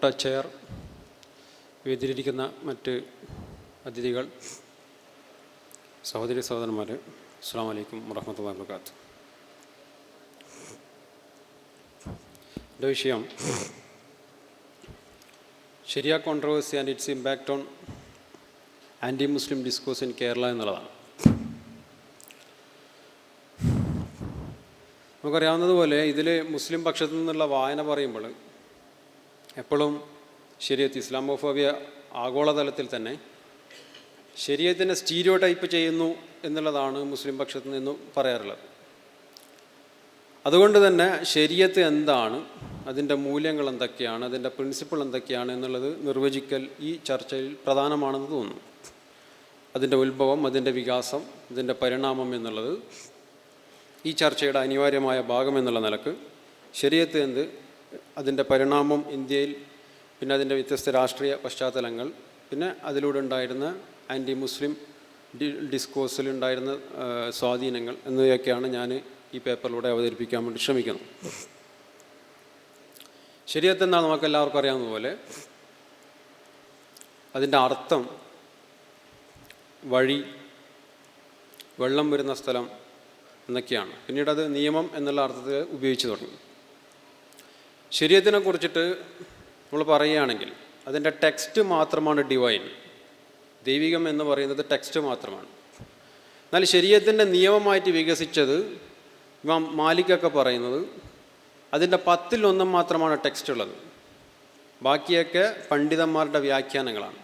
ബഹുമാനപ്പെട്ട ചെയർ, വേദിയിലിരിക്കുന്ന മറ്റ് അതിഥികൾ, സഹോദരി സഹോദരന്മാരെ, അസ്സലാമു അലൈക്കും വറഹ്മത്തുള്ളാഹി വബറകാതുഹു. എൻ്റെ വിഷയം sharia controversy and its impact on anti Muslim discourse in Kerala എന്നുള്ളതാണ്. നമുക്കറിയാവുന്നതുപോലെ ഇതിൽ മുസ്ലിം പക്ഷത്തു നിന്നുള്ള വായന പറയുമ്പോൾ എപ്പോഴും ശരീഅത്ത്, ഇസ്ലാമോഫോബിയ ആഗോളതലത്തിൽ തന്നെ ശരീഅത്തിനെ സ്റ്റീരിയോ ടൈപ്പ് ചെയ്യുന്നു എന്നുള്ളതാണ് മുസ്ലിം പക്ഷത്തു നിന്നും പറയാറുള്ളത്. അതുകൊണ്ട് തന്നെ ശരീഅത്ത് എന്താണ്, അതിൻ്റെ മൂല്യങ്ങൾ എന്തൊക്കെയാണ്, അതിൻ്റെ പ്രിൻസിപ്പിൾ എന്തൊക്കെയാണ് എന്നുള്ളത് നിർവചിക്കൽ ഈ ചർച്ചയിൽ പ്രധാനമാണെന്ന് തോന്നുന്നു. അതിൻ്റെ ഉത്ഭവം, അതിൻ്റെ വികാസം, അതിൻ്റെ പരിണാമം എന്നുള്ളത് ഈ ചർച്ചയുടെ അനിവാര്യമായ ഭാഗം എന്നുള്ള നിലക്ക് ശരീഅത്ത് എന്ത്, അതിൻ്റെ പരിണാമം ഇന്ത്യയിൽ, പിന്നെ അതിൻ്റെ വ്യത്യസ്ത രാഷ്ട്രീയ പശ്ചാത്തലങ്ങൾ, പിന്നെ അതിലൂടെ ഉണ്ടായിരുന്ന ആൻറ്റി മുസ്ലിം ഡിസ്കോഴ്സിൽ ഉണ്ടായിരുന്ന സ്വാധീനങ്ങൾ എന്നിവയൊക്കെയാണ് ഞാൻ ഈ പേപ്പറിലൂടെ അവതരിപ്പിക്കാൻ വേണ്ടി ശ്രമിക്കുന്നത്. ശരീഅത്ത് എന്നാൽ നമുക്കെല്ലാവർക്കും അറിയാവുന്നതുപോലെ അതിൻ്റെ അർത്ഥം വഴി, വെള്ളം വരുന്ന സ്ഥലം എന്നൊക്കെയാണ്. പിന്നീട് അത് നിയമം എന്നുള്ള അർത്ഥത്തിൽ ഉപയോഗിച്ച് തുടങ്ങി. ശരീഅത്തിനെ കുറിച്ചിട്ട് നമ്മൾ പറയുകയാണെങ്കിൽ അതിൻ്റെ ടെക്സ്റ്റ് മാത്രമാണ് ഡിവൈൻ, ദൈവികം എന്ന് പറയുന്നത് ടെക്സ്റ്റ് മാത്രമാണ്. എന്നാൽ ശരീഅത്തിൻ്റെ നിയമമായിട്ട് വികസിച്ചത് ഇമാം മാലിക്കൊക്കെ പറയുന്നത് അതിൻ്റെ 10-1 മാത്രമാണ് ടെക്സ്റ്റ് ഉള്ളത്, ബാക്കിയൊക്കെ പണ്ഡിതന്മാരുടെ വ്യാഖ്യാനങ്ങളാണ്.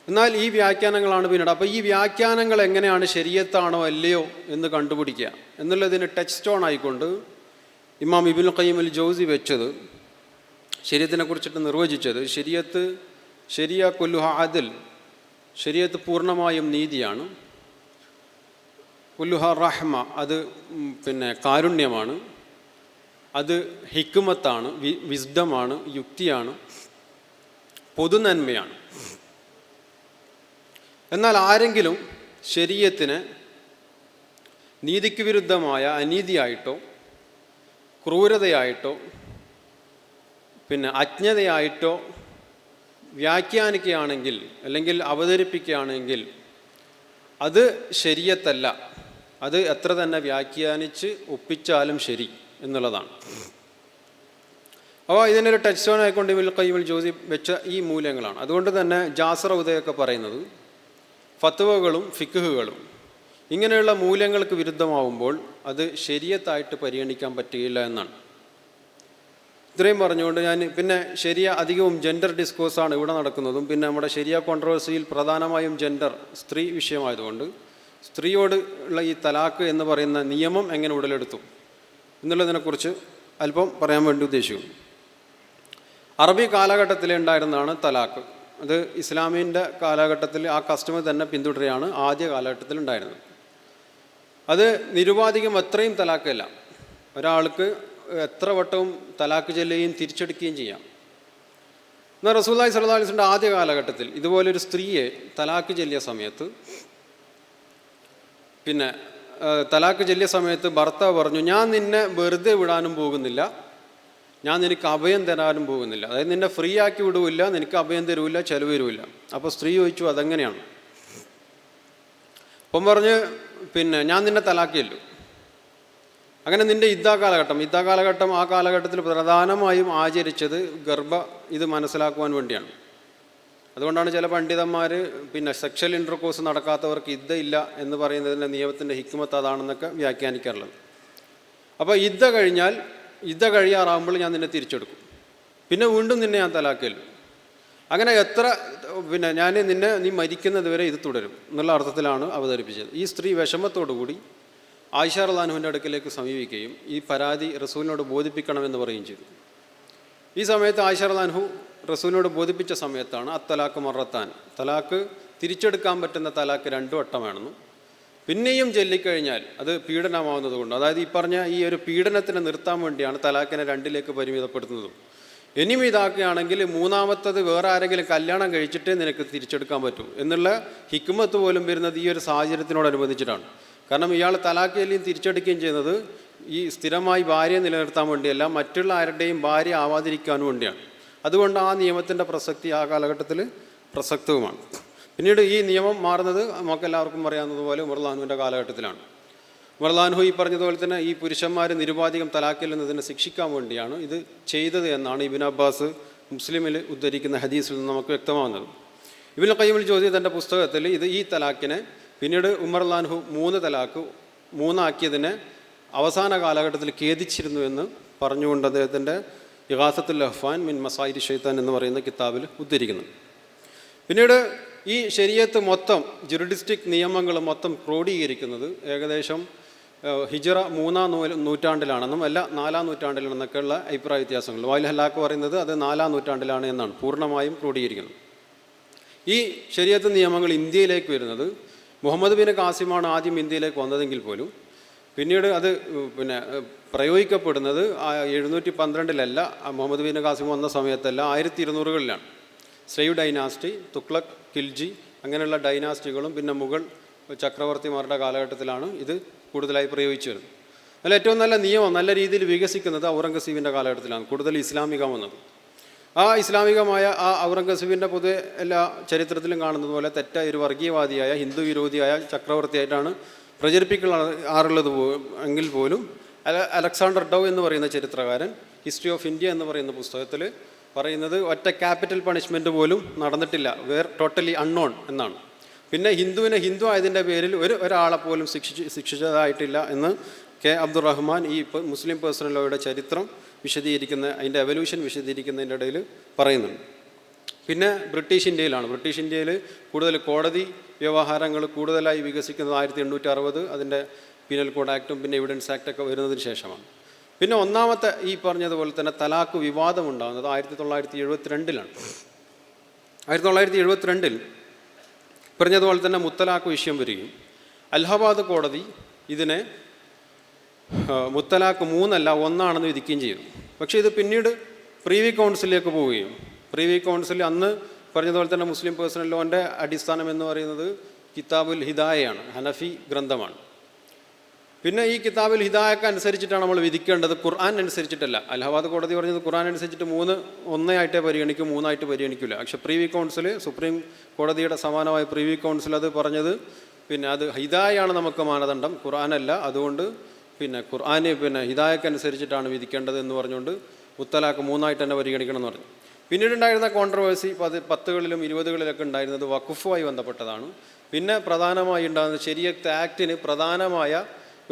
എന്നാൽ ഈ വ്യാഖ്യാനങ്ങളാണ് പിന്നീട്, അപ്പോൾ ഈ വ്യാഖ്യാനങ്ങൾ എങ്ങനെയാണ് ശരീഅത്താണോ അല്ലയോ എന്ന് കണ്ടുപിടിക്കുക എന്നുള്ളതിന് ടച്ച് സ്റ്റോൺ ആയിക്കൊണ്ട് ഇമാം ഇബ്നുൽ ഖയ്യിം അൽ ജൗസി വെച്ചത്, ശരീഅത്തിനെ കുറിച്ചിട്ട് നിർവചിച്ചത്, ശരിയ കുല്ലുഹ അദൽ, ശരീഅത്ത് പൂർണ്ണമായും നീതിയാണ്. കുല്ലുഹ റഹ്മ, അത് പിന്നെ കാരുണ്യമാണ്. അത് ഹിക്മത്താണ്, വിസ്ഡമാണ്, യുക്തിയാണ്, പൊതുനന്മയാണ്. എന്നാൽ ആരെങ്കിലും ശരീഅത്തിനെ നീതിക്ക് വിരുദ്ധമായ അനീതിയായിട്ടോ ക്രൂരതയായിട്ടോ പിന്നെ അജ്ഞതയായിട്ടോ വ്യാഖ്യാനിക്കുകയാണെങ്കിൽ അല്ലെങ്കിൽ അവതരിപ്പിക്കുകയാണെങ്കിൽ അത് ശരീഅത്തല്ല, അത് എത്ര തന്നെ വ്യാഖ്യാനിച്ച് ഒപ്പിച്ചാലും ശരി എന്നുള്ളതാണ്. അപ്പോൾ ഇതിനൊരു ടച്ച് സ്റ്റോൺ ആയിക്കൊണ്ട് ഇബ്നുൽ ഖയ്യിം അൽ ജൗസി വെച്ച ഈ മൂല്യങ്ങളാണ്. അതുകൊണ്ട് തന്നെ ജാസർ ഉദയൊക്കെ പറയുന്നത് ഫത്വകളും ഫിഖ്ഹുകളും ഇങ്ങനെയുള്ള മൂല്യങ്ങൾക്ക് വിരുദ്ധമാവുമ്പോൾ അത് ശരീഅത്തായിട്ട് പരിഗണിക്കാൻ പറ്റുകയില്ല എന്നാണ്. ഇത്രയും പറഞ്ഞുകൊണ്ട് ഞാൻ പിന്നെ അധികവും ജെൻഡർ ഡിസ്കോഴ്സാണ് ഇവിടെ നടക്കുന്നതും, പിന്നെ നമ്മുടെ ശരിയ കോൺട്രവേഴ്സിയിൽ പ്രധാനമായും ജെൻഡർ, സ്ത്രീ വിഷയമായതുകൊണ്ട് സ്ത്രീയോട് ഉള്ള ഈ തലാക്ക് എന്ന് പറയുന്ന നിയമം എങ്ങനെ ഉടലെടുത്തു എന്നുള്ളതിനെക്കുറിച്ച് അല്പം പറയാൻ വേണ്ടി ഉദ്ദേശിക്കുന്നു. അറബി കാലഘട്ടത്തിൽ ഉണ്ടായിരുന്നതാണ് തലാക്ക്. അത് ഇസ്ലാമിൻ്റെ കാലഘട്ടത്തിൽ ആ കസ്റ്റമർ തന്നെ പിന്തുടരുകയാണ് ആദ്യ കാലഘട്ടത്തിൽ ഉണ്ടായിരുന്നത്. അത് നിരുപാധികം എത്രയും തലാക്കല്ല, ഒരാൾക്ക് എത്ര വട്ടവും തലാക്ക് ചെല്ലുകയും തിരിച്ചെടുക്കുകയും ചെയ്യാം. എന്നാൽ റസൂലുള്ളാഹി സ്വല്ലല്ലാഹു അലൈഹി വസല്ലം ആദ്യ കാലഘട്ടത്തിൽ ഇതുപോലൊരു സ്ത്രീയെ തലാക്ക് ചെല്ലിയ സമയത്ത് ഭർത്താവ് പറഞ്ഞു, ഞാൻ നിന്നെ വെറുതെ വിടാനും പോകുന്നില്ല, ഞാൻ നിനക്ക് അഭയം തരാനും പോകുന്നില്ല. അതായത് നിന്നെ ഫ്രീ ആക്കി വിടുവില്ല, നിനക്ക് അഭയം തരുവില്ല, ചെലവ് തരുവില്ല. അപ്പോൾ സ്ത്രീ ചോദിച്ചു, അതെങ്ങനെയാണ്? അപ്പം പറഞ്ഞ്, ഞാൻ നിന്നെ തലാക്കിയല്ലോ. അങ്ങനെ നിൻ്റെ ഇദ്ദാ കാലഘട്ടം ആ കാലഘട്ടത്തിൽ പ്രധാനമായും ആചരിച്ചത് ഇത് മനസ്സിലാക്കുവാൻ വേണ്ടിയാണ്. അതുകൊണ്ടാണ് ചില പണ്ഡിതന്മാർ സെക്ഷൽ ഇൻ്റർകോഴ്സ് നടക്കാത്തവർക്ക് ഇദ്ദ ഇല്ല എന്ന് പറയുന്നതിൻ്റെ നിയമത്തിൻ്റെ ഹിക്മത്ത് അതാണെന്നൊക്കെ വ്യാഖ്യാനിക്കാറുള്ളത്. അപ്പോൾ ഇദ്ദ കഴിയാറാകുമ്പോൾ ഞാൻ നിന്നെ തിരിച്ചെടുക്കും, പിന്നെ വീണ്ടും നിന്നെ ഞാൻ തലാക്കിയല്ലോ. അങ്ങനെ നീ മരിക്കുന്നത് വരെ ഇത് തുടരും എന്നുള്ള അർത്ഥത്തിലാണ് അവതരിപ്പിച്ചത്. ഈ സ്ത്രീ വിഷമത്തോടുകൂടി ആയിഷ റളിയല്ലാഹു അൻഹയുടെ അടുക്കലേക്ക് സമീപിക്കുകയും ഈ പരാതി റസൂലിനോട് ബോധിപ്പിക്കണമെന്ന് പറയുകയും ചെയ്തു. ഈ സമയത്ത് ആയിഷ റളിയല്ലാഹു അൻഹ റസൂലിനോട് ബോധിപ്പിച്ച സമയത്താണ് അത്തലാക്ക് മറത്താൻ, തലാക്ക് തിരിച്ചെടുക്കാൻ പറ്റുന്ന തലാക്ക് 2 വട്ടമാണെന്നും പിന്നെയും ചൊല്ലിക്കഴിഞ്ഞാൽ അത് പീഡനമാവുന്നത് കൊണ്ട്, അതായത് ഈ പറഞ്ഞ ഈ ഒരു പീഡനത്തിനെ നിർത്താൻ വേണ്ടിയാണ് തലാക്കിനെ 2 പരിമിതപ്പെടുത്തുന്നതും. ഇനിയും ഇതാക്കുകയാണെങ്കിൽ മൂന്നാമത്തത് വേറെ ആരെങ്കിലും കല്യാണം കഴിച്ചിട്ടേ നിനക്ക് തിരിച്ചെടുക്കാൻ പറ്റൂ എന്നുള്ള ഹിക്മത്ത് പോലും വരുന്നത് ഈ ഒരു സാഹചര്യത്തിനോടനുബന്ധിച്ചിട്ടാണ്. കാരണം ഇയാൾ തലാക്ക് ചൊല്ലിയും തിരിച്ചെടുക്കുകയും ചെയ്യുന്നത് ഈ സ്ഥിരമായി ഭാര്യയെ നിലനിർത്താൻ വേണ്ടിയല്ല, മറ്റുള്ള ആരുടെയും ഭാര്യ ആവാതിരിക്കാൻ വേണ്ടിയാണ്. അതുകൊണ്ട് ആ നിയമത്തിൻ്റെ പ്രസക്തി ആ കാലഘട്ടത്തിൽ പ്രസക്തവുമാണ്. പിന്നീട് ഈ നിയമം മാറുന്നത് നമുക്കെല്ലാവർക്കും അറിയാവുന്നതുപോലെ ഉമർ റളിയല്ലാഹുവിൻ്റെ കാലഘട്ടത്തിലാണ്. ഉമർ റളിയല്ലാഹു ഈ പറഞ്ഞതുപോലെ തന്നെ ഈ പുരുഷന്മാർ നിരുപാധികം തലാഖിൽ നിന്നതിനെ ശിക്ഷിക്കാൻ വേണ്ടിയാണ് ഇത് ചെയ്തത് എന്നാണ് ഇബ്നു അബ്ബാസ് മുസ്ലിമിൽ ഉദ്ധരിക്കുന്ന ഹദീസിൽ നിന്ന് നമുക്ക് വ്യക്തമാകുന്നത്. ഇബ്നുൽ ഖയ്യിം ജൗസി തൻ്റെ പുസ്തകത്തിൽ ഈ തലാഖിനെ പിന്നീട് ഉമർ റളിയല്ലാഹു 3 തലാഖ് 3 ആക്കിയതിനെ അവസാന കാലഘട്ടത്തിൽ ഖേദിച്ചിരുന്നു എന്ന് പറഞ്ഞുകൊണ്ട് അദ്ദേഹത്തിൻ്റെ ഇഗാസത്തുൽ ലഹ്ഫാൻ മിൻ മസായിരി ഷൈത്താൻ എന്ന് പറയുന്ന കിതാബിൽ ഉദ്ധരിക്കുന്നു. പിന്നീട് ഈ ശരീഅത്ത് മൊത്തം ജുറിഡിസ്റ്റിക് നിയമങ്ങൾ മൊത്തം ക്രോഡീകരിക്കുന്നത് ഏകദേശം ഹിജ്റ 3-ാം നൂറ്റാണ്ടിലാണെന്നും അല്ല 4-ാം നൂറ്റാണ്ടിലാണെന്നൊക്കെയുള്ള അഭിപ്രായ വ്യത്യാസങ്ങൾ. വായിൽ ഹലാക്ക് പറയുന്നത് അത് 4-ാം നൂറ്റാണ്ടിലാണ് എന്നാണ് പൂർണ്ണമായും ക്രോഡീകരിക്കുന്നത്. ഈ ശരീഅത്ത് നിയമങ്ങൾ ഇന്ത്യയിലേക്ക് വരുന്നത് മുഹമ്മദ് ബിൻ ഖാസിമാണ് ആദ്യം ഇന്ത്യയിലേക്ക് വന്നതെങ്കിൽ പോലും പിന്നീട് അത് പ്രയോഗിക്കപ്പെടുന്നത് 712-ലല്ല, മുഹമ്മദ് ബിൻ ഖാസിം വന്ന സമയത്തല്ല, 1200-കളിലാണ്. സ്ലൈവ് ഡൈനാസ്റ്റി, തുഗ്ലക്, ഖിൽജി അങ്ങനെയുള്ള ഡൈനാസ്റ്റികളും പിന്നെ മുഗൾ ചക്രവർത്തിമാരുടെ കാലഘട്ടത്തിലാണ് ഇത് കൂടുതലായി പ്രയോഗിച്ചു വരുന്നത്. അതിൽ ഏറ്റവും നല്ല നിയമം നല്ല രീതിയിൽ വികസിക്കുന്നത് ഔറംഗസീബിൻ്റെ കാലഘട്ടത്തിലാണ് കൂടുതൽ ഇസ്ലാമികം വന്നത്. ആ ഇസ്ലാമികമായ ആ ഔറംഗസീബിൻ്റെ പൊതുവെ എല്ലാ ചരിത്രത്തിലും കാണുന്നത് പോലെ തെറ്റായ ഒരു വർഗീയവാദിയായ ഹിന്ദു വിരോധിയായ ചക്രവർത്തിയായിട്ടാണ് പ്രചരിപ്പിക്കാറുള്ളത് എങ്കിൽ പോലും അലക്സാണ്ടർ ഡൗ എന്ന് പറയുന്ന ചരിത്രകാരൻ ഹിസ്റ്ററി ഓഫ് ഇന്ത്യ എന്ന് പറയുന്ന പുസ്തകത്തിൽ പറയുന്നത് ഒറ്റ ക്യാപിറ്റൽ പണിഷ്മെൻറ്റ് പോലും നടന്നിട്ടില്ല, ടോട്ടലി അൺനോൺ എന്നാണ്. പിന്നെ ഹിന്ദുവിനെ ഹിന്ദു ആയതിൻ്റെ പേരിൽ ഒരാളെ പോലും ശിക്ഷിച്ചതായിട്ടില്ല എന്ന് കെ അബ്ദുറഹ്മാൻ ഈ മുസ്ലിം പേഴ്സണൽ ലോയുടെ ചരിത്രം അതിൻ്റെ എവല്യൂഷൻ വിശദീകരിക്കുന്നതിൻ്റെ ഇടയിൽ പറയുന്നുണ്ട്. പിന്നെ ബ്രിട്ടീഷ് ഇന്ത്യയിൽ കൂടുതൽ കോടതി വ്യവഹാരങ്ങൾ കൂടുതലായി വികസിക്കുന്നത് 1860 അതിൻ്റെ പീനൽ കോഡ് ആക്റ്റും പിന്നെ എവിഡൻസ് ആക്റ്റൊക്കെ വരുന്നതിന് ശേഷമാണ്. പിന്നെ ഒന്നാമത്തെ ഈ പറഞ്ഞതുപോലെ തന്നെ തലാഖ് വിവാദം ഉണ്ടാകുന്നത് 1972-ലാണ്. 1972-ൽ പറഞ്ഞതുപോലെ തന്നെ മുത്തലാഖ് വിഷയം വരികയും അലഹബാദ് കോടതി ഇതിനെ മുത്തലാഖ് 3 അല്ല 1 ആണെന്ന് വിധിക്കുകയും ചെയ്തു. പക്ഷേ ഇത് പിന്നീട് പ്രീവി കൗൺസിലിലേക്ക് പോവുകയും പ്രീവി കൗൺസിൽ അന്ന് പറഞ്ഞതുപോലെ തന്നെ മുസ്ലിം പേഴ്സണൽ ലോൻ്റെ അടിസ്ഥാനം എന്ന് പറയുന്നത് കിതാബുൽ ഹിദായയാണ്, ഹനഫി ഗ്രന്ഥമാണ്. പിന്നെ ഈ കിതാബുൽ ഹിദായക്ക് അനുസരിച്ചിട്ടാണ് നമ്മൾ വിധിക്കേണ്ടത്, ഖുർആൻ അനുസരിച്ചിട്ടല്ല. അലഹബാദ് കോടതി പറഞ്ഞത് ഖുർആൻ അനുസരിച്ചിട്ട് 1 ആയിട്ടേ പരിഗണിക്കൂ, 3 ആയിട്ട് പരിഗണിക്കില്ല. പക്ഷേ പ്രീവി കൗൺസിൽ, സുപ്രീം കോടതിയുടെ സമാനമായ പ്രീവി കൗൺസിൽ അത് പറഞ്ഞത് പിന്നെ അത് ഹിദായാണ് നമുക്ക് മാനദണ്ഡം, ഖുർആനല്ല. അതുകൊണ്ട് പിന്നെ ഖുർആന് ഹിദായക്ക് അനുസരിച്ചിട്ടാണ് വിധിക്കേണ്ടത് എന്ന് പറഞ്ഞുകൊണ്ട് മുത്തലാഖ് 3 ആയിട്ട് തന്നെ പരിഗണിക്കണം എന്ന് പറഞ്ഞു. പിന്നീടുണ്ടായിരുന്ന കോൺട്രവേഴ്സി 10കളിലും 20കളിലൊക്കെ ഉണ്ടായിരുന്നത് വഖഫുമായി ബന്ധപ്പെട്ടതാണ്. പിന്നെ പ്രധാനമായി ഉണ്ടാകുന്ന ശരീഅത്ത് ആക്ടിന് പ്രധാനമായ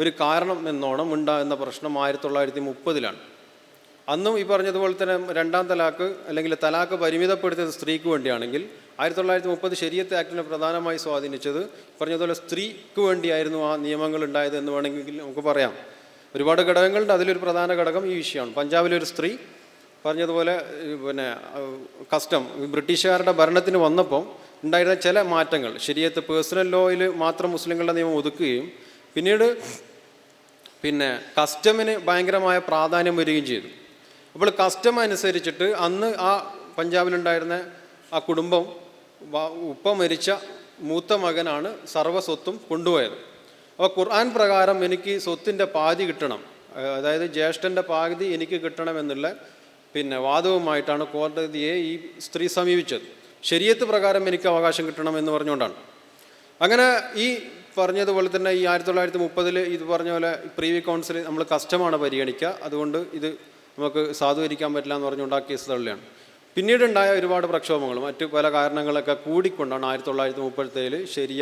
ഒരു കാരണം എന്നോണം ഉണ്ടാകുന്ന പ്രശ്നം 1930-ലാണ്. അന്നും ഈ പറഞ്ഞതുപോലെ തന്നെ 2-ാം തലാഖ് അല്ലെങ്കിൽ തലാഖ് പരിമിതപ്പെടുത്തിയത് സ്ത്രീക്ക് വേണ്ടിയാണെങ്കിൽ 1930 ശരീഅത്ത് ആക്ടിനെ പ്രധാനമായി സ്വാധീനിച്ചത് പറഞ്ഞതുപോലെ സ്ത്രീക്ക് വേണ്ടിയായിരുന്നു ആ നിയമങ്ങൾ ഉണ്ടായത് എന്ന് വേണമെങ്കിൽ നമുക്ക് പറയാം. ഒരുപാട് ഘടകങ്ങളുണ്ട്, അതിലൊരു പ്രധാന ഘടകം ഈ വിഷയമാണ്. പഞ്ചാബിലൊരു സ്ത്രീ പറഞ്ഞതുപോലെ കസ്റ്റം ബ്രിട്ടീഷുകാരുടെ ഭരണത്തിന് വന്നപ്പോൾ ഉണ്ടായിരുന്ന ചില മാറ്റങ്ങൾ, ശരീഅത്ത് പേഴ്സണൽ ലോയിൽ മാത്രം മുസ്ലിങ്ങളുടെ നിയമം ഒതുക്കുകയും പിന്നീട് കസ്റ്റമിന് ഭയങ്കരമായ പ്രാധാന്യം വരികയും ചെയ്തു. അപ്പോൾ കസ്റ്റം അനുസരിച്ചിട്ട് അന്ന് ആ പഞ്ചാബിലുണ്ടായിരുന്ന ആ കുടുംബം ഉപ്പ മരിച്ച മൂത്ത മകനാണ് സർവ്വസ്വത്തും കൊണ്ടുപോയത്. അപ്പോൾ ഖുർആൻ പ്രകാരം എനിക്ക് സ്വത്തിൻ്റെ പാതി കിട്ടണം, അതായത് ജ്യേഷ്ഠൻ്റെ പാതി എനിക്ക് കിട്ടണമെന്നുള്ള വാദവുമായിട്ടാണ് കോടതിയെ ഈ സ്ത്രീ സമീപിച്ചത്. ശരീഅത്ത് പ്രകാരം എനിക്ക് അവകാശം കിട്ടണമെന്ന് പറഞ്ഞുകൊണ്ടാണ്. അങ്ങനെ ഈ പറഞ്ഞതുപോലെ തന്നെ ഈ 1930 ഇത് പറഞ്ഞ പോലെ പ്രീവി കൗൺസിൽ നമ്മൾ കസ്റ്റമാണ് പരിഗണിക്കുക, അതുകൊണ്ട് ഇത് നമുക്ക് സാധൂകരിക്കാൻ പറ്റില്ല എന്ന് പറഞ്ഞുകൊണ്ട് ആ കേസ് തള്ളുകയാണ്. പിന്നീടുണ്ടായ ഒരുപാട് പ്രക്ഷോഭങ്ങൾ മറ്റു പല കാരണങ്ങളൊക്കെ കൂടിക്കൊണ്ടാണ് 1937 ശരിയ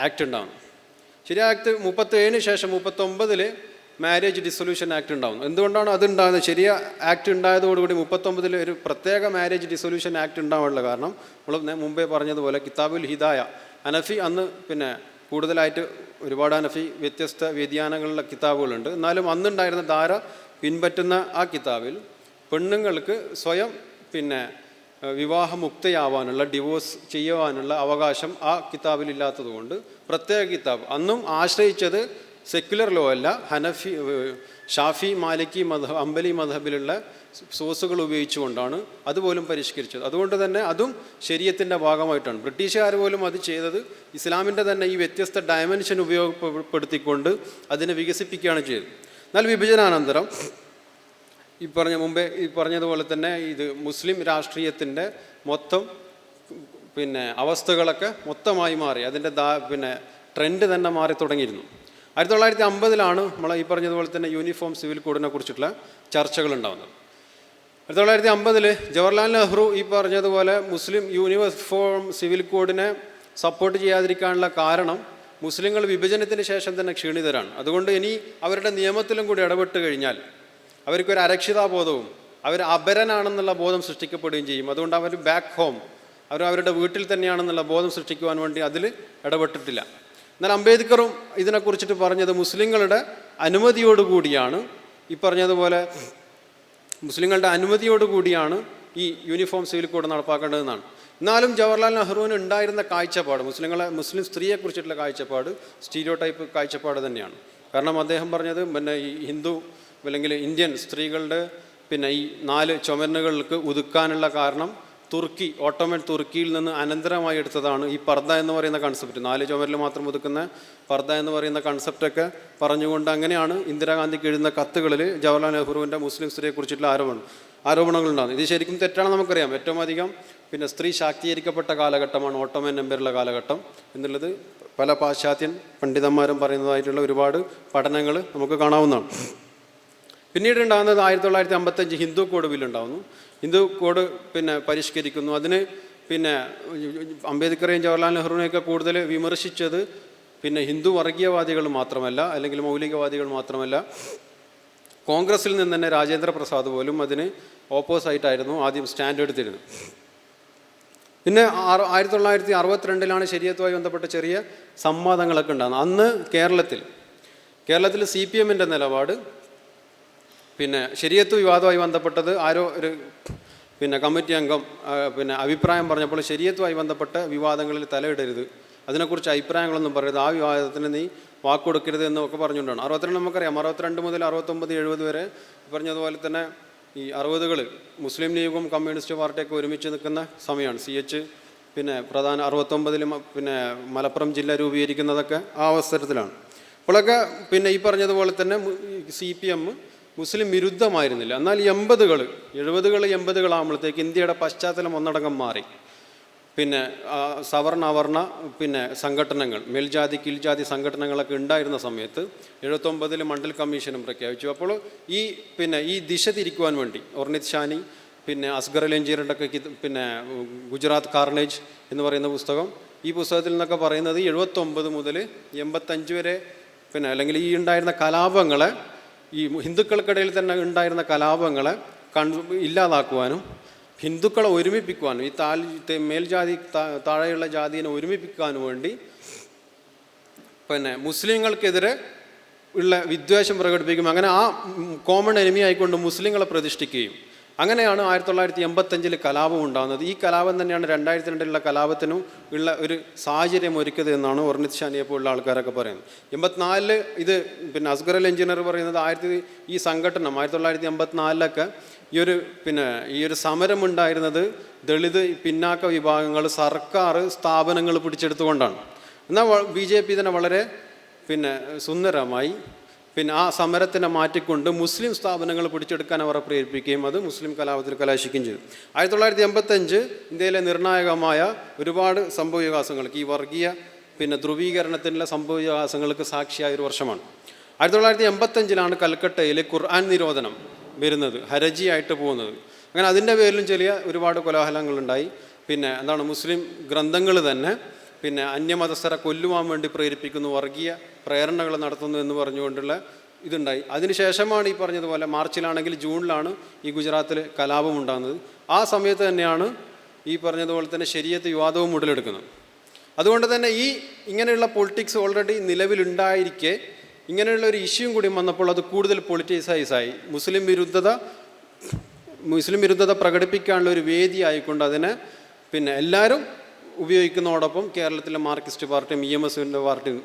ആക്ട് ഉണ്ടാകുന്നത്. ശരിയ ആക്ട് 37 ശേഷം 39 മാരേജ് ഡിസൊല്യൂഷൻ ആക്ട് ഉണ്ടാകുന്നു. എന്തുകൊണ്ടാണ് അതുണ്ടാകുന്നത്? ശരിയ ആക്ട് ഉണ്ടായതോടുകൂടി 39 ഒരു പ്രത്യേക മാരേജ് ഡിസൊല്യൂഷൻ ആക്ട് ഉണ്ടാവാനുള്ള കാരണം നമ്മൾ മുമ്പേ പറഞ്ഞതുപോലെ കിതാബുൽ ഹിദായ ഹനഫി അന്ന് കൂടുതലായിട്ട് ഒരുപാട് ഹനഫി വ്യത്യസ്ത വ്യതിയാനങ്ങളുള്ള കിതാബുകളുണ്ട്. എന്നാലും അന്നുണ്ടായിരുന്ന ധാര പിൻപറ്റുന്ന ആ കിതാബിൽ പെണ്ണുങ്ങൾക്ക് സ്വയം വിവാഹമുക്തയാവാനുള്ള ഡിവോഴ്സ് ചെയ്യുവാനുള്ള അവകാശം ആ കിതാബിലില്ലാത്തതുകൊണ്ട് പ്രത്യേക കിതാബ് അന്നും ആശ്രയിച്ചത് സെക്യുലർ ലോ അല്ല, ഹനഫി, ഷാഫി, മാലിക്കി മദ്ഹബ്, അംബലി മദ്ഹബിലുള്ള സോഴ്സുകൾ ഉപയോഗിച്ചുകൊണ്ടാണ് അതുപോലും പരിഷ്കരിച്ചത്. അതുകൊണ്ട് തന്നെ അതും ശരീഅത്തിൻ്റെ ഭാഗമായിട്ടാണ്. ബ്രിട്ടീഷുകാർ പോലും അത് ചെയ്തത് ഇസ്ലാമിൻ്റെ തന്നെ ഈ വ്യത്യസ്ത ഡയമെൻഷൻ ഉപയോഗപ്പെടുത്തിക്കൊണ്ട് അതിനെ വികസിപ്പിക്കുകയാണ് ചെയ്തത്. എന്നാൽ വിഭജനാനന്തരം ഈ പറഞ്ഞതുപോലെ തന്നെ ഇത് മുസ്ലിം രാഷ്ട്രീയത്തിൻ്റെ മൊത്തം അവസ്ഥകളൊക്കെ മൊത്തമായി മാറി. അതിൻ്റെ ട്രെൻഡ് തന്നെ മാറി തുടങ്ങിയിരുന്നു. 1950 നമ്മൾ ഈ പറഞ്ഞതുപോലെ തന്നെ യൂണിഫോം സിവിൽ കോഡിനെ കുറിച്ചിട്ടുള്ള ചർച്ചകൾ ഉണ്ടാകുന്നത്. 1950 ജവഹർലാൽ നെഹ്റു ഈ പറഞ്ഞതുപോലെ മുസ്ലിം യൂണിഫോം സിവിൽ കോഡിനെ സപ്പോർട്ട് ചെയ്യാതിരിക്കാനുള്ള കാരണം മുസ്ലിങ്ങൾ വിഭജനത്തിന് ശേഷം തന്നെ ക്ഷീണിതരാണ്. അതുകൊണ്ട് ഇനി അവരുടെ നിയമത്തിലും കൂടി ഇടപെട്ട് കഴിഞ്ഞാൽ അവർക്കൊരു അരക്ഷിതാബോധവും അവർ അപരനാണെന്നുള്ള ബോധം സൃഷ്ടിക്കപ്പെടുകയും ചെയ്യും. അതുകൊണ്ട് അവർ ബാക്ക് ഹോം, അവരുടെ വീട്ടിൽ തന്നെയാണെന്നുള്ള ബോധം സൃഷ്ടിക്കുവാൻ വേണ്ടി അതിൽ ഇടപെട്ടിട്ടില്ല. എന്നാൽ അംബേദ്കറും ഇതിനെക്കുറിച്ചിട്ട് പറഞ്ഞത് മുസ്ലിങ്ങളുടെ അനുമതിയോടുകൂടിയാണ്, ഈ പറഞ്ഞതുപോലെ മുസ്ലിങ്ങളുടെ അനുമതിയോടുകൂടിയാണ് ഈ യൂണിഫോം സിവിൽ കോഡ് നടപ്പാക്കേണ്ടതെന്നാണ്. എന്നാലും ജവഹർലാൽ നെഹ്റുവിന് ഉണ്ടായിരുന്ന കാഴ്ചപ്പാട്, മുസ്ലിം സ്ത്രീയെക്കുറിച്ചിട്ടുള്ള കാഴ്ചപ്പാട് സ്റ്റീരിയോ ടൈപ്പ് കാഴ്ചപ്പാട് തന്നെയാണ്. കാരണം അദ്ദേഹം പറഞ്ഞത് ഈ ഹിന്ദു അല്ലെങ്കിൽ ഇന്ത്യൻ സ്ത്രീകളുടെ ഈ 4 ചുമരുകൾക്ക് ഒതുക്കാനുള്ള കാരണം ഓട്ടോമൻ തുർക്കിയിൽ നിന്ന് അനന്തരമായി എടുത്തതാണ് ഈ പർദ്ദ എന്ന് പറയുന്ന കൺസെപ്റ്റ്. 4 ചുമരിൽ മാത്രം ഒതുക്കുന്ന പർദ്ദ എന്ന് പറയുന്ന കൺസെപ്റ്റൊക്കെ പറഞ്ഞുകൊണ്ട് അങ്ങനെയാണ് ഇന്ദിരാഗാന്ധിക്ക് എഴുതുന്ന കത്തുകളിൽ ജവഹർലാൽ നെഹ്റുവിൻ്റെ മുസ്ലിം സ്ത്രീയെക്കുറിച്ചിട്ടുള്ള ആരോപണങ്ങളുണ്ടാകുന്നത്. ഇത് ശരിക്കും തെറ്റാണെന്ന് നമുക്കറിയാം. ഏറ്റവും അധികം സ്ത്രീ ശാക്തീകരിക്കപ്പെട്ട കാലഘട്ടമാണ് ഓട്ടോമൻ എംപയറിലെ കാലഘട്ടം എന്നുള്ളത് പല പാശ്ചാത്യൻ പണ്ഡിതന്മാരും പറയുന്നതായിട്ടുള്ള ഒരുപാട് പഠനങ്ങൾ നമുക്ക് കാണാവുന്നതാണ്. പിന്നീട് ഉണ്ടാകുന്നത് 1955 ഹിന്ദു കോഡ് ബില്ലുണ്ടാകുന്നു. ഹിന്ദു കോഡ് പരിഷ്കരിക്കുന്നു. അതിന് അംബേദ്കറേയും ജവഹർലാൽ നെഹ്റുവിനെയൊക്കെ കൂടുതൽ വിമർശിച്ചത് ഹിന്ദു വർഗീയവാദികൾ മാത്രമല്ല, അല്ലെങ്കിൽ മൗലികവാദികൾ മാത്രമല്ല, കോൺഗ്രസിൽ നിന്ന് തന്നെ രാജേന്ദ്ര പ്രസാദ് പോലും അതിന് ഓപ്പോസായിട്ടായിരുന്നു ആദ്യം സ്റ്റാൻഡ് എടുത്തിരുന്നത്. പിന്നെ 1962 ശരീഅത്തുമായി ബന്ധപ്പെട്ട ചെറിയ സംവാദങ്ങളൊക്കെ ഉണ്ടാകുന്നത്. അന്ന് കേരളത്തിൽ CPM-ൻ്റെ നിലപാട് ശരീഅത്ത് വിവാദവുമായി ബന്ധപ്പെട്ടത് ആരോ ഒരു കമ്മിറ്റി അംഗം അഭിപ്രായം പറഞ്ഞപ്പോൾ ശരീഅത്തുമായി ബന്ധപ്പെട്ട വിവാദങ്ങളിൽ തലയിടരുത്, അതിനെക്കുറിച്ച് അഭിപ്രായങ്ങളൊന്നും പറയരുത്, ആ വിവാദത്തിന് നീ വാക്കൊടുക്കരുത് എന്നൊക്കെ പറഞ്ഞുകൊണ്ടാണ്. 62 നമുക്കറിയാം. 62 മുതൽ 69, 70 വരെ പറഞ്ഞതുപോലെ തന്നെ ഈ 60കൾ മുസ്ലിം ലീഗും കമ്മ്യൂണിസ്റ്റ് പാർട്ടിയൊക്കെ ഒരുമിച്ച് നിൽക്കുന്ന സമയമാണ്. CH പ്രധാന 69 മലപ്പുറം ജില്ല രൂപീകരിക്കുന്നതൊക്കെ ആ അവസരത്തിലാണ്. അപ്പോഴൊക്കെ ഈ പറഞ്ഞതുപോലെ തന്നെ CPM മുസ്ലിം വിരുദ്ധമായിരുന്നില്ല. എന്നാൽ 80കൾ 70കൾ ആകുമ്പോഴത്തേക്ക് ഇന്ത്യയുടെ പശ്ചാത്തലം ഒന്നടങ്കം മാറി. സവർണ അവർണ സംഘടനകൾ, മേൽജാതി കീഴ്ജാതി സംഘടനകളൊക്കെ ഉണ്ടായിരുന്ന സമയത്ത് 79 മണ്ഡൽ കമ്മീഷനും പ്രഖ്യാപിച്ചു. അപ്പോൾ ഈ ദിശ തിരിക്കുവാൻ വേണ്ടി ഒർണിത് ഷാനി അസ്ഗർ അലി അഞ്ചീറിൻ്റെ ഒക്കെ ഗുജറാത്ത് കാർണേജ് എന്ന് പറയുന്ന പുസ്തകം, ഈ പുസ്തകത്തിൽ നിന്നൊക്കെ പറയുന്നത് 79 മുതൽ 85 വരെ അല്ലെങ്കിൽ ഈ ഉണ്ടായിരുന്ന കലാപങ്ങളെ, ഈ ഹിന്ദുക്കൾക്കിടയിൽ തന്നെ ഉണ്ടായിരുന്ന കലാപങ്ങളെ ഇല്ലാതാക്കുവാനും ഹിന്ദുക്കളെ ഒരുമിപ്പിക്കുവാനും ഈ മേൽജാതി താഴെയുള്ള ജാതിയെ ഒരുമിപ്പിക്കാനും വേണ്ടി മുസ്ലിങ്ങൾക്കെതിരെ ഉള്ള വിദ്വേഷം പ്രകടിപ്പിക്കും. അങ്ങനെ ആ കോമൺ എനിമി ആയിക്കൊണ്ട് മുസ്ലിങ്ങളെ പ്രതിഷ്ഠിക്കുകയും അങ്ങനെയാണ് 1985 കലാപം ഉണ്ടാകുന്നത്. ഈ കലാപം തന്നെയാണ് 2002 കലാപത്തിനും ഉള്ള ഒരു സാഹചര്യം ഒരുക്കിയത് എന്നാണ് ഒർണിത് ഷാനിയെ പോലുള്ള ആൾക്കാരൊക്കെ പറയുന്നത്. 84 ഇത് അസ്ഗർ അലി എഞ്ചിനീയർ പറയുന്നത് ഈ സംഘടന 1984 ഈ ഒരു സമരമുണ്ടായിരുന്നത് ദളിത് പിന്നാക്ക വിഭാഗങ്ങൾ സർക്കാർ സ്ഥാപനങ്ങൾ പിടിച്ചെടുത്തുകൊണ്ടാണ്. എന്നാൽ BJP തന്നെ വളരെ സുന്ദരമായി ആ സമരത്തിനെ മാറ്റിക്കൊണ്ട് മുസ്ലിം സ്ഥാപനങ്ങൾ പിടിച്ചെടുക്കാൻ അവരെ പ്രേരിപ്പിക്കുകയും അത് മുസ്ലിം കലാപത്തിൽ കലാശിക്കുകയും ചെയ്തു. 1985 ഇന്ത്യയിലെ നിർണായകമായ ഒരുപാട് സംഭവവികാസങ്ങൾക്ക്, ഈ വർഗീയ ധ്രുവീകരണത്തിനുള്ള സംഭവവികാസങ്ങൾക്ക് സാക്ഷിയായ ഒരു വർഷമാണ്. 1985 കൽക്കട്ടയിൽ ഖുർആൻ നിരോധനം വരുന്നത്, ഹരജിയായിട്ട് പോകുന്നത്. അങ്ങനെ അതിൻ്റെ പേരിലും ചെറിയ ഒരുപാട് കോലാഹലങ്ങളുണ്ടായി. മുസ്ലിം ഗ്രന്ഥങ്ങൾ തന്നെ അന്യമതസ്ഥരെ കൊല്ലുവാൻ വേണ്ടി പ്രേരിപ്പിക്കുന്നു, വർഗീയ പ്രേരണകൾ നടത്തുന്നു എന്ന് പറഞ്ഞുകൊണ്ടുള്ള ഇതുണ്ടായി. അതിനുശേഷമാണ് ഈ പറഞ്ഞതുപോലെ മാർച്ചിലാണെങ്കിൽ ജൂണിലാണ് ഈ ഗുജറാത്തിൽ കലാപം ഉണ്ടാകുന്നത്. ആ സമയത്ത് തന്നെയാണ് ഈ പറഞ്ഞതുപോലെ തന്നെ ശരീഅത്ത് വിവാദവും ഉടലെടുക്കുന്നത്. അതുകൊണ്ട് തന്നെ ഇങ്ങനെയുള്ള പൊളിറ്റിക്സ് ഓൾറെഡി നിലവിലുണ്ടായിരിക്കെ ഇങ്ങനെയുള്ള ഒരു ഇഷ്യൂയും കൂടി വന്നപ്പോൾ അത് കൂടുതൽ പൊളിറ്റിസൈസായി. മുസ്ലിം വിരുദ്ധത പ്രകടിപ്പിക്കാനുള്ള ഒരു വേദി ആയിക്കൊണ്ട് അതിനെ എല്ലാവരും ഉപയോഗിക്കുന്നതോടൊപ്പം കേരളത്തിലെ മാർക്സിസ്റ്റ് പാർട്ടിയും EMSൻ്റെ പാർട്ടിയും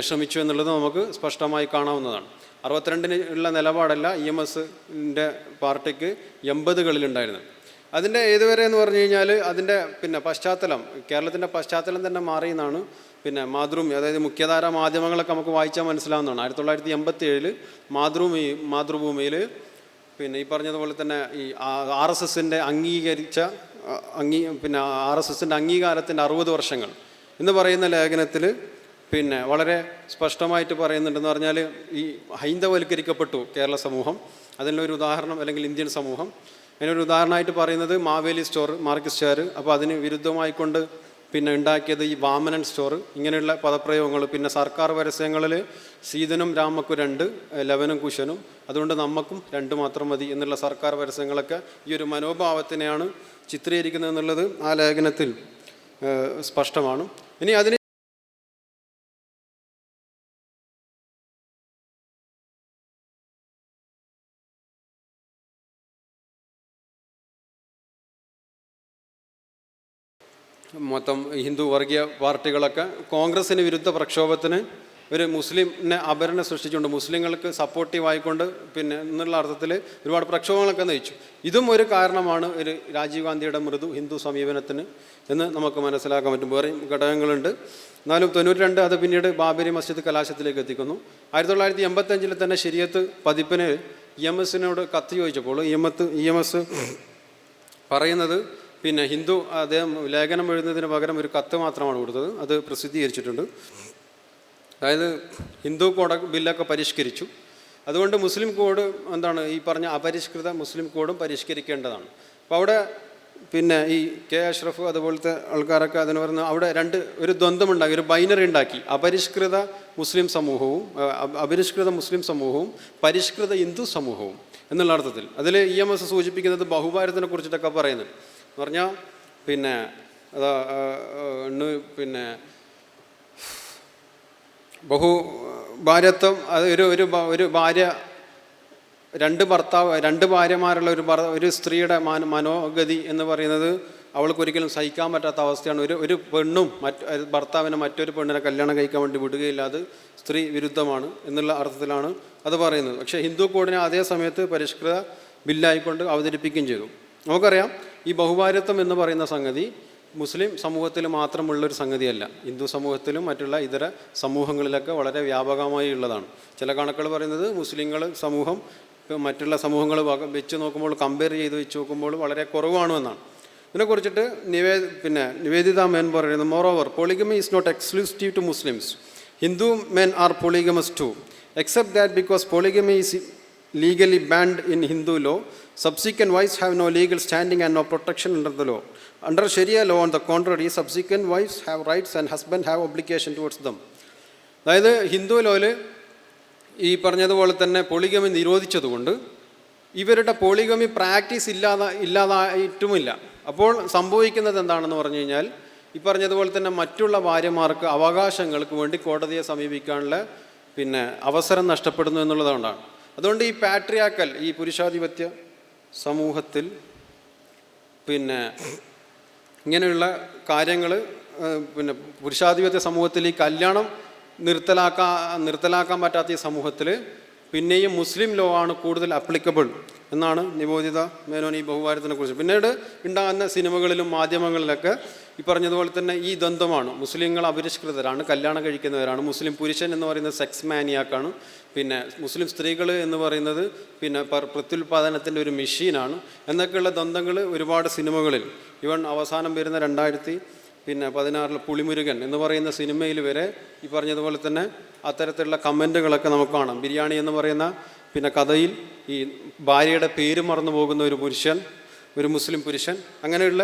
ശ്രമിച്ചു എന്നുള്ളത് നമുക്ക് സ്പഷ്ടമായി കാണാവുന്നതാണ്. 62 ഉള്ള നിലപാടല്ല EMSൻ്റെ പാർട്ടിക്ക് 80കളിലുണ്ടായിരുന്നത്. അതിൻ്റെ ഏതുവരെ എന്ന് പറഞ്ഞു കഴിഞ്ഞാൽ അതിൻ്റെ പിന്നെ പശ്ചാത്തലം, കേരളത്തിൻ്റെ പശ്ചാത്തലം തന്നെ മാറിയെന്നാണ് പിന്നെ മാതൃഭൂമി, അതായത് മുഖ്യധാര മാധ്യമങ്ങളൊക്കെ നമുക്ക് വായിച്ചാൽ മനസ്സിലാവുന്നതാണ്. 1987 മാതൃഭൂമിയിൽ പിന്നെ ഈ പറഞ്ഞതുപോലെ തന്നെ ഈ RSSൻ്റെ അംഗീകരിച്ച പിന്നെ RSSൻ്റെ അംഗീകാരത്തിൻ്റെ 60 വർഷങ്ങൾ എന്ന് പറയുന്ന ലേഖനത്തിൽ പിന്നെ വളരെ സ്പഷ്ടമായിട്ട് പറയുന്നുണ്ടെന്ന് പറഞ്ഞാൽ ഈ ഹൈന്ദവൽക്കരിക്കപ്പെട്ടു കേരള സമൂഹം. അതിനൊരു ഉദാഹരണം, അല്ലെങ്കിൽ ഇന്ത്യൻ സമൂഹം, അതിനൊരു ഉദാഹരണമായിട്ട് പറയുന്നത് മാവേലി സ്റ്റോർ, മാർക്സിസ്റ്റുകാർ. അപ്പോൾ അതിന് വിരുദ്ധമായിക്കൊണ്ട് പിന്നെ ഉണ്ടാക്കിയത് ഈ വാമനൻ സ്റ്റോർ, ഇങ്ങനെയുള്ള പദപ്രയോഗങ്ങൾ. പിന്നെ സർക്കാർ പരസ്യങ്ങളിൽ സീതനും രാമക്കും 2, ലവനും കുശനും, അതുകൊണ്ട് നമുക്കും 2 മാത്രം മതി എന്നുള്ള സർക്കാർ പരസ്യങ്ങളൊക്കെ ഈ ഒരു മനോഭാവത്തിനെയാണ് ചിത്രീകരിക്കുന്നത് എന്നുള്ളത് ആ ലേഖനത്തിൽ സ്പഷ്ടമാണ്. ഇനി അതിന് മൊത്തം ഹിന്ദു വർഗീയ പാർട്ടികളൊക്കെ കോൺഗ്രസ്സിന് വിരുദ്ധ പ്രക്ഷോഭത്തിന് ഒരു മുസ്ലിമിനെ അപരനെ സൃഷ്ടിച്ചുകൊണ്ട് മുസ്ലിങ്ങൾക്ക് സപ്പോർട്ടീവ് ആയിക്കൊണ്ട് പിന്നെ എന്നുള്ള അർത്ഥത്തിൽ ഒരുപാട് പ്രക്ഷോഭങ്ങളൊക്കെ നയിച്ചു. ഇതും ഒരു കാരണമാണ് ഒരു രാജീവ് ഗാന്ധിയുടെ മൃദു ഹിന്ദു സമീപനത്തിന് എന്ന് നമുക്ക് മനസ്സിലാക്കാൻ പറ്റും. വേറെയും ഘടകങ്ങളുണ്ട്. എന്നാലും 92 അത് പിന്നീട് ബാബരി മസ്ജിദ് കലാശത്തിലേക്ക് എത്തിക്കുന്നു. 1985 തന്നെ ശരീഅത്ത് പതിപ്പിന് EMSനോട് കത്ത് ചോദിച്ചപ്പോൾ EMS പറയുന്നത് പിന്നെ ഹിന്ദു അദ്ദേഹം ലേഖനം എഴുതുന്നതിന് പകരം ഒരു കത്ത് മാത്രമാണ് കൊടുത്തത്. അത് പ്രസിദ്ധീകരിച്ചിട്ടുണ്ട്. അതായത് ഹിന്ദു കോഡ് ബില്ലൊക്കെ പരിഷ്കരിച്ചു, അതുകൊണ്ട് മുസ്ലിം കോഡ് എന്താണ് ഈ പറഞ്ഞ അപരിഷ്കൃത മുസ്ലിം കോഡും പരിഷ്കരിക്കേണ്ടതാണ്. അപ്പോൾ അവിടെ പിന്നെ ഈ K. അഷ്റഫ് അതുപോലത്തെ ആൾക്കാരൊക്കെ അതിന് പറയുന്ന അവിടെ ഒരു ദ്വന്ദ്വമുണ്ടാക്കി, ഒരു ബൈനറി ഉണ്ടാക്കി. അപരിഷ്കൃത മുസ്ലിം സമൂഹവും പരിഷ്കൃത ഹിന്ദു സമൂഹവും എന്നുള്ള അർത്ഥത്തിൽ. അതിൽ EMS സൂചിപ്പിക്കുന്നത് ബഹുഭാരതത്തിനെ കുറിച്ചിട്ടൊക്കെ പറയുന്നുണ്ട്. എന്ന് പറഞ്ഞാൽ പിന്നെ പിന്നെ ബഹുഭാര്യത്വം, അത് ഒരു ഭാര്യ, 2 ഭാര്യമാരുള്ള ഒരു സ്ത്രീയുടെ മനോഗതി എന്ന് പറയുന്നത് അവൾക്കൊരിക്കലും സഹിക്കാൻ പറ്റാത്ത അവസ്ഥയാണ്. ഒരു പെണ്ണും ഭർത്താവിനെ മറ്റൊരു പെണ്ണിനെ കല്യാണം കഴിക്കാൻ വേണ്ടി വിടുകയില്ല, അത് സ്ത്രീ വിരുദ്ധമാണ് എന്നുള്ള അർത്ഥത്തിലാണ് അത് പറയുന്നത്. പക്ഷേ ഹിന്ദു കോഡിനെ അതേ സമയത്ത് പരിഷ്കൃത ബില്ലായിക്കൊണ്ട് അവതരിപ്പിക്കുകയും ചെയ്തു. നമുക്കറിയാം ഈ ബഹുഭാര്യത്വം എന്ന് പറയുന്ന സംഗതി മുസ്ലിം സമൂഹത്തിൽ മാത്രമുള്ളൊരു സംഗതിയല്ല, ഹിന്ദു സമൂഹത്തിലും മറ്റുള്ള ഇതര സമൂഹങ്ങളിലൊക്കെ വളരെ വ്യാപകമായി ഉള്ളതാണ്. ചില കണക്കുകൾ പറയുന്നത് മുസ്ലിങ്ങൾ സമൂഹം മറ്റുള്ള സമൂഹങ്ങൾ വെച്ച് നോക്കുമ്പോൾ, കമ്പയർ ചെയ്ത് വെച്ച് നോക്കുമ്പോൾ വളരെ കുറവാണ് എന്നാണ്. ഇതിനെക്കുറിച്ചിട്ട് നിവേദിത മേൻ പറയുന്നത്, moreover polygamy is not exclusive to Muslims. Hindu men are polygamous too, except that because polygamy is legally banned in Hindu law, subsequent wives have no legal standing and no protection under the law. Under Sharia law, on the contrary, subsequent wives have rights and husbands have obligation towards them. അതായത് ഹിന്ദു ലോയിൽ ഈ പറഞ്ഞതുപോലെ തന്നെ polygamy നിരോധിച്ചതുകൊണ്ട് ഇവരുടെ polygamy practice ഇല്ലാതായിട്ടുമില്ല. അപ്പോൾ സംഭവിക്കുന്നത് എന്താണെന്ന് പറഞ്ഞു കഴിഞ്ഞാൽ ഈ പറഞ്ഞതുപോലെ തന്നെ മറ്റുള്ള ഭാര്യമാർക്ക് അവകാശങ്ങൾക്ക് വേണ്ടി കോടതിയെ സമീപിക്കാനുള്ള അവസരം നഷ്ടപ്പെടുന്നു എന്നുള്ളതുകൊണ്ടാണ്. അതുകൊണ്ട് ഈ പാട്രിയാക്കൽ, ഈ പുരുഷാധിപത്യ സമൂഹത്തിൽ ഇങ്ങനെയുള്ള കാര്യങ്ങൾ പുരുഷാധിപത്യ സമൂഹത്തിൽ ഈ കല്യാണം നിർത്തലാക്കാൻ പറ്റാത്ത ഈ സമൂഹത്തിൽ പിന്നെയും മുസ്ലിം ലോ ആണ് കൂടുതൽ അപ്ലിക്കബിൾ എന്നാണ് നിവേദിത മേനോൻ ഈ ബഹുഭാരതത്തിനെ കുറിച്ച്. പിന്നീട് ഉണ്ടാകുന്ന സിനിമകളിലും മാധ്യമങ്ങളിലൊക്കെ ഈ പറഞ്ഞതുപോലെ തന്നെ ഈ ദ്വന്ദ്വമാണ്. മുസ്ലിങ്ങൾ അപരിഷ്കൃതരാണ്, കല്യാണം കഴിക്കുന്നവരാണ്. മുസ്ലിം പുരുഷൻ എന്ന് പറയുന്നത് സെക്സ് മാനിയാക്കാണ്. മുസ്ലിം സ്ത്രീകൾ എന്ന് പറയുന്നത് പ്രത്യുൽപാദനത്തിൻ്റെ ഒരു മെഷീനാണ് എന്നൊക്കെയുള്ള ദ്വന്ദ്ങ്ങൾ ഒരുപാട് സിനിമകളിൽ, ഇവൺ അവസാനം വരുന്ന 2016 പുളിമുരുകൻ എന്ന് പറയുന്ന സിനിമയിൽ വരെ ഈ പറഞ്ഞതുപോലെ തന്നെ അത്തരത്തിലുള്ള കമൻറ്റുകളൊക്കെ നമുക്ക് കാണാം. ബിരിയാണി എന്ന് പറയുന്ന കഥയിൽ ഈ ഭാര്യയുടെ പേര് മറന്നു പോകുന്ന ഒരു മുസ്ലിം പുരുഷൻ, അങ്ങനെയുള്ള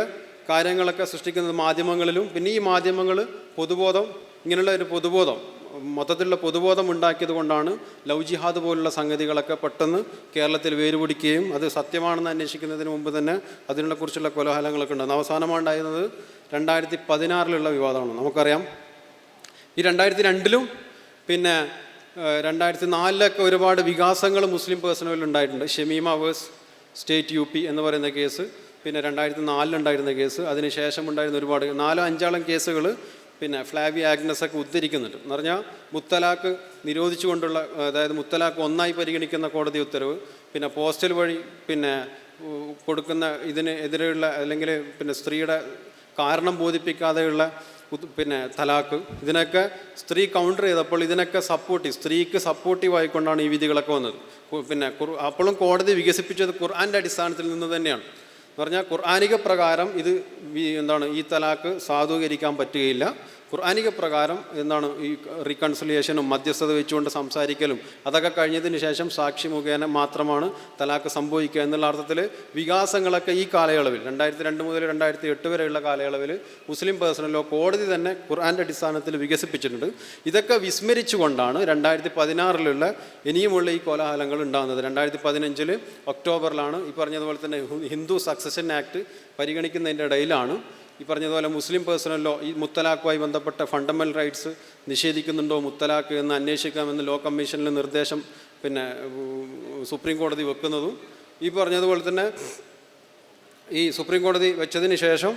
കാര്യങ്ങളൊക്കെ സൃഷ്ടിക്കുന്നത് മാധ്യമങ്ങളിലും. പിന്നെ ഈ മാധ്യമങ്ങൾ ഇങ്ങനെയുള്ള ഒരു മൊത്തത്തിലുള്ള പൊതുബോധം ഉണ്ടാക്കിയത് കൊണ്ടാണ് ലവ് ജിഹാദ് പോലുള്ള സംഗതികളൊക്കെ പെട്ടെന്ന് കേരളത്തിൽ വേരുപിടിക്കുകയും അത് സത്യമാണെന്ന് അന്വേഷിക്കുന്നതിന് മുമ്പ് തന്നെ അതിനെക്കുറിച്ചുള്ള കോലാഹലങ്ങളൊക്കെ ഉണ്ടാകുന്നത്. അവസാനമാണ്ടായിരുന്നത് 2016 വിവാദമാണ്. നമുക്കറിയാം ഈ 2002 2004 ഒരുപാട് വികാസങ്ങൾ മുസ്ലിം പേഴ്സണലിൽ ഉണ്ടായിട്ടുണ്ട്. ഷമീമ വേഴ്സ് സ്റ്റേറ്റ് UP എന്ന് പറയുന്ന കേസ്, 2004 കേസ്, അതിനുശേഷം ഉണ്ടായിരുന്ന ഒരുപാട് 4-5 കേസുകൾ ഫ്ലാവി ആഗ്നസൊക്കെ ഉദ്ധരിക്കുന്നുണ്ട്. എന്ന് പറഞ്ഞാൽ മുത്തലാഖ് നിരോധിച്ചുകൊണ്ടുള്ള, അതായത് മുത്തലാഖ് ഒന്നായി പരിഗണിക്കുന്ന കോടതി ഉത്തരവ്, പോസ്റ്റൽ വഴി കൊടുക്കുന്ന ഇതിന് എതിരെയുള്ള അല്ലെങ്കിൽ പിന്നെ സ്ത്രീയുടെ കാരണം ബോധിപ്പിക്കാതെയുള്ള തലാക്ക്, ഇതിനൊക്കെ സ്ത്രീ കൗണ്ടർ ചെയ്തപ്പോൾ ഇതിനൊക്കെ സ്ത്രീക്ക് സപ്പോർട്ടീവ് ആയിക്കൊണ്ടാണ് ഈ വിധികളൊക്കെ വന്നത്. അപ്പോഴും കോടതി വികസിപ്പിച്ചത് ഖുർആൻ്റെ അടിസ്ഥാനത്തിൽ നിന്ന് തന്നെയാണ്. എന്ന് പറഞ്ഞാൽ ഖുർആനിക പ്രകാരം ഇത് ഈ തലാക്ക് സാധൂകരിക്കാൻ പറ്റുകയില്ല. ഖുർആനിക പ്രകാരം ഈ റീകൺസിലിയേഷനും മധ്യസ്ഥത വെച്ചുകൊണ്ട് സംസാരിക്കലും അതൊക്കെ കഴിഞ്ഞതിന് ശേഷം സാക്ഷി മുഖേന മാത്രമാണ് തലാക്ക് സംഭവിക്കുക എന്നുള്ള അർത്ഥത്തിൽ വികാസങ്ങളൊക്കെ ഈ കാലയളവിൽ 2002 മുതൽ 2008 വരെയുള്ള കാലയളവിൽ മുസ്ലിം പേഴ്സണൽ ലോ കോടതി തന്നെ ഖുർആൻ്റെ അടിസ്ഥാനത്തിൽ വികസിപ്പിച്ചിട്ടുണ്ട്. ഇതൊക്കെ വിസ്മരിച്ചുകൊണ്ടാണ് 2016 ഇനിയുമുള്ള ഈ കോലാഹലങ്ങൾ ഉണ്ടാകുന്നത്. 2015 ഒക്ടോബറിലാണ് ഈ പറഞ്ഞതുപോലെ തന്നെ ഹിന്ദു സക്സഷൻ ആക്ട് പരിഗണിക്കുന്നതിൻ്റെ ഇടയിലാണ് ഈ പറഞ്ഞതുപോലെ മുസ്ലിം പേഴ്സണൽ ലോ ഈ മുത്തലാഖുമായി ബന്ധപ്പെട്ട ഫണ്ടമെൻ്റൽ റൈറ്റ്സ് നിഷേധിക്കുന്നുണ്ടോ മുത്തലാഖ് എന്ന് അന്വേഷിക്കാമെന്ന് ലോ കമ്മീഷനിൽ നിർദ്ദേശം സുപ്രീം കോടതി വെക്കുന്നതും ഈ പറഞ്ഞതുപോലെ തന്നെ ഈ സുപ്രീം കോടതി വെച്ചതിന് ശേഷം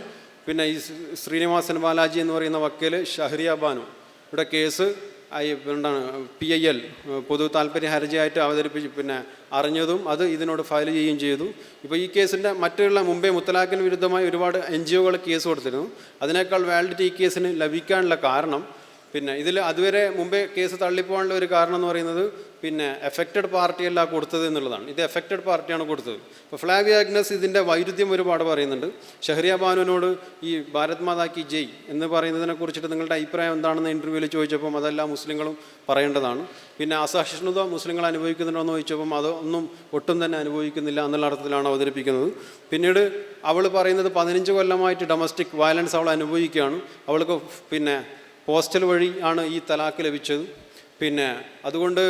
ഈ ശ്രീനിവാസൻ ബാലാജി എന്ന് പറയുന്ന വക്കീൽ ഷഹരിയ ബാനു ഇവിടെ കേസ് PIL പൊതു താല്പര്യ ഹർജിയായിട്ട് അവതരിപ്പിച്ച് അറിഞ്ഞതും അത് ഇതിനോട് ഫയൽ ചെയ്യുകയും ചെയ്തു. ഇപ്പോൾ ഈ കേസിൻ്റെ മുമ്പേ മുത്തലാഖിന് വിരുദ്ധമായി ഒരുപാട് NGOകൾ കേസ് കൊടുത്തിരുന്നു. അതിനേക്കാൾ വാലിഡിറ്റി ഈ കേസിന് ലഭിക്കാനുള്ള കാരണം ഇതിൽ അതുവരെ മുമ്പേ കേസ് തള്ളിപ്പോകാനുള്ള ഒരു കാരണം എന്ന് പറയുന്നത് എഫക്റ്റഡ് പാർട്ടിയല്ല കൊടുത്തത് എന്നുള്ളതാണ്. ഇത് എഫക്റ്റഡ് പാർട്ടിയാണ് കൊടുത്തത്. ഇപ്പോൾ ഫ്ലാവിയ ആഗ്നസ് ഇതിൻ്റെ വൈരുദ്ധ്യം ഒരുപാട് പറയുന്നുണ്ട്. ഷഹരിയ ബാനുവിനോട് ഈ ഭാരത് മാതാ കി ജയ് എന്ന് പറയുന്നതിനെ കുറിച്ചിട്ട് നിങ്ങളുടെ അഭിപ്രായം എന്താണെന്ന് ഇൻ്റർവ്യൂവിൽ ചോദിച്ചപ്പം അതെല്ലാം മുസ്ലിങ്ങളും പറയേണ്ടതാണ്. അസഹിഷ്ണുത മുസ്ലിങ്ങൾ അനുഭവിക്കുന്നുണ്ടോ എന്ന് ചോദിച്ചപ്പം അതൊന്നും ഒട്ടും തന്നെ അനുഭവിക്കുന്നില്ല എന്നുള്ള അർത്ഥത്തിലാണ് അവതരിപ്പിക്കുന്നത്. പിന്നീട് അവൾ പറയുന്നത് 15 കൊല്ലമായിട്ട് ഡൊമസ്റ്റിക് വയലൻസ് അവൾ അനുഭവിക്കുകയാണ്. അവൾക്ക് പോസ്റ്റൽ വഴി ആണ് ഈ തലാക്ക് ലഭിച്ചത്. അതുകൊണ്ട്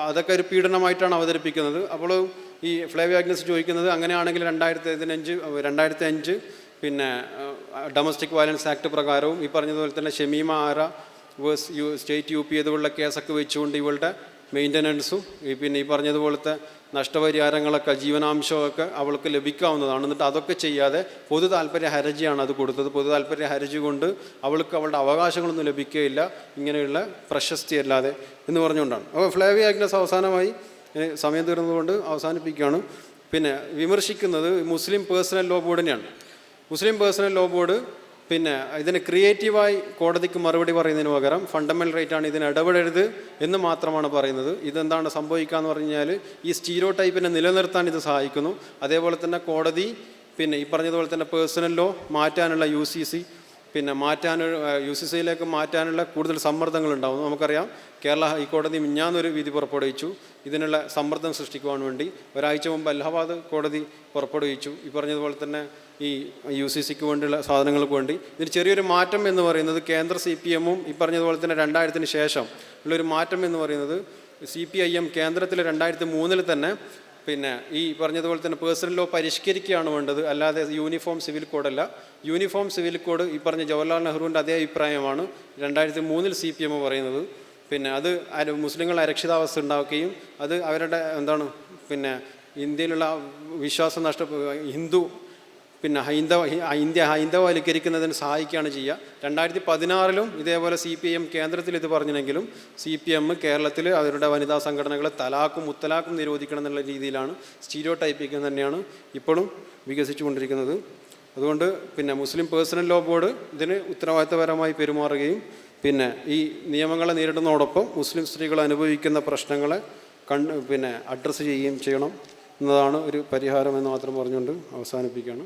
അതൊക്കെ ഒരു പീഡനമായിട്ടാണ് അവതരിപ്പിക്കുന്നത്. അപ്പോൾ ഈ ഫ്ലേവിയ ആഗ്നസ് ചോദിക്കുന്നത് അങ്ങനെയാണെങ്കിൽ 2005 ഡൊമസ്റ്റിക് വയലൻസ് ആക്ട് പ്രകാരവും ഈ പറഞ്ഞതുപോലെ തന്നെ ഷമീമ ആര സ്റ്റേറ്റ് UP ഇതുപോലുള്ള കേസൊക്കെ വെച്ചുകൊണ്ട് ഇവളുടെ മെയിൻ്റനൻസും ഈ പറഞ്ഞതുപോലത്തെ നഷ്ടപരിഹാരങ്ങളൊക്കെ ജീവനാംശമൊക്കെ അവൾക്ക് ലഭിക്കാവുന്നതാണ്. എന്നിട്ട് അതൊക്കെ ചെയ്യാതെ പൊതു താല്പര്യ ഹർജിയാണ് അത് കൊടുത്തത്. പൊതു താല്പര്യ ഹർജി കൊണ്ട് അവൾക്ക് അവളുടെ അവകാശങ്ങളൊന്നും ലഭിക്കുകയില്ല ഇങ്ങനെയുള്ള പ്രശസ്തി അല്ലാതെ എന്ന് പറഞ്ഞുകൊണ്ടാണ്. അപ്പോൾ ഫ്ലേവിയ ആഗ്നസ് അവസാനമായി സമയം തീർന്നതുകൊണ്ട് അവസാനിപ്പിക്കുകയാണ്. വിമർശിക്കുന്നത് മുസ്ലിം പേഴ്സണൽ ലോ ബോർഡിനെയാണ്. മുസ്ലിം പേഴ്സണൽ ലോ ബോർഡ് ഇതിന് ക്രിയേറ്റീവായി കോടതിക്ക് മറുപടി പറയുന്നതിന് പകരം ഫണ്ടമെൻ്റൽ റൈറ്റാണ് ഇതിന് ഇടപെടരുത് എന്ന് മാത്രമാണ് പറയുന്നത്. ഇതെന്താണ് സംഭവിക്കുക എന്ന് പറഞ്ഞാൽ ഈ സ്റ്റീരിയോ ടൈപ്പിനെ നിലനിർത്താൻ ഇത് സഹായിക്കുന്നു. അതേപോലെ തന്നെ കോടതി ഈ പറഞ്ഞതുപോലെ തന്നെ പേഴ്സണൽ ലോ മാറ്റാനുള്ള UCC മാറ്റാനുള്ള കൂടുതൽ സമ്മർദ്ദങ്ങളുണ്ടാകുന്നു. നമുക്കറിയാം കേരള ഹൈക്കോടതി മിഞ്ഞാന്നൊരു വിധി പുറപ്പെടുവിച്ചു. ഇതിനുള്ള സമ്മർദ്ദം സൃഷ്ടിക്കുവാൻ വേണ്ടി ഒരാഴ്ച മുമ്പ് അലഹബാദ് കോടതി പുറപ്പെടുവിച്ചു. ഈ പറഞ്ഞതുപോലെ തന്നെ ഈ UCCക്ക് വേണ്ടിയുള്ള സാധനങ്ങൾക്ക് വേണ്ടി ഇതിന് ചെറിയൊരു മാറ്റം എന്ന് പറയുന്നത് കേന്ദ്ര CPM ഈ പറഞ്ഞതുപോലെ തന്നെ 2000 ശേഷം ഉള്ളൊരു മാറ്റം എന്ന് പറയുന്നത് CPIM കേന്ദ്രത്തിൽ 2003 തന്നെ ഈ പറഞ്ഞതുപോലെ തന്നെ പേഴ്സണൽ ലോ പരിഷ്കരിക്കുകയാണ് വേണ്ടത്, അല്ലാതെ യൂണിഫോം സിവിൽ കോഡല്ല. യൂണിഫോം സിവിൽ കോഡ് ഈ പറഞ്ഞ ജവഹർലാൽ നെഹ്റുവിൻ്റെ അതേ അഭിപ്രായമാണ് 2003 CPM പറയുന്നത്. അത് മുസ്ലിങ്ങൾ അരക്ഷിതാവസ്ഥ ഉണ്ടാക്കുകയും അത് അവരുടെ ഇന്ത്യയിലുള്ള വിശ്വാസം ഹിന്ദു ഹൈന്ദവവൽക്കരിക്കുന്നതിന് സഹായിക്കുകയാണ് ചെയ്യുക. 2016 ഇതേപോലെ CPIM കേന്ദ്രത്തിൽ ഇത് പറഞ്ഞെങ്കിലും CPM കേരളത്തിൽ അവരുടെ വനിതാ സംഘടനകളെ മുത്തലാഖും നിരോധിക്കണം എന്നുള്ള രീതിയിലാണ് സ്റ്റീരിയോ ടൈപ്പിംഗ് തന്നെയാണ് ഇപ്പോഴും വികസിച്ചുകൊണ്ടിരിക്കുന്നത്. അതുകൊണ്ട് മുസ്ലിം പേഴ്സണൽ ലോ ബോർഡ് ഇതിന് ഉത്തരവാദിത്തപരമായി പെരുമാറുകയും ഈ നിയമങ്ങളെ നേരിടുന്നതോടൊപ്പം മുസ്ലിം സ്ത്രീകൾ അനുഭവിക്കുന്ന പ്രശ്നങ്ങളെ അഡ്രസ്സ് ചെയ്യുകയും ചെയ്യണം എന്നതാണ് ഒരു പരിഹാരം എന്ന് മാത്രം പറഞ്ഞുകൊണ്ട് അവസാനിപ്പിക്കുകയാണ്.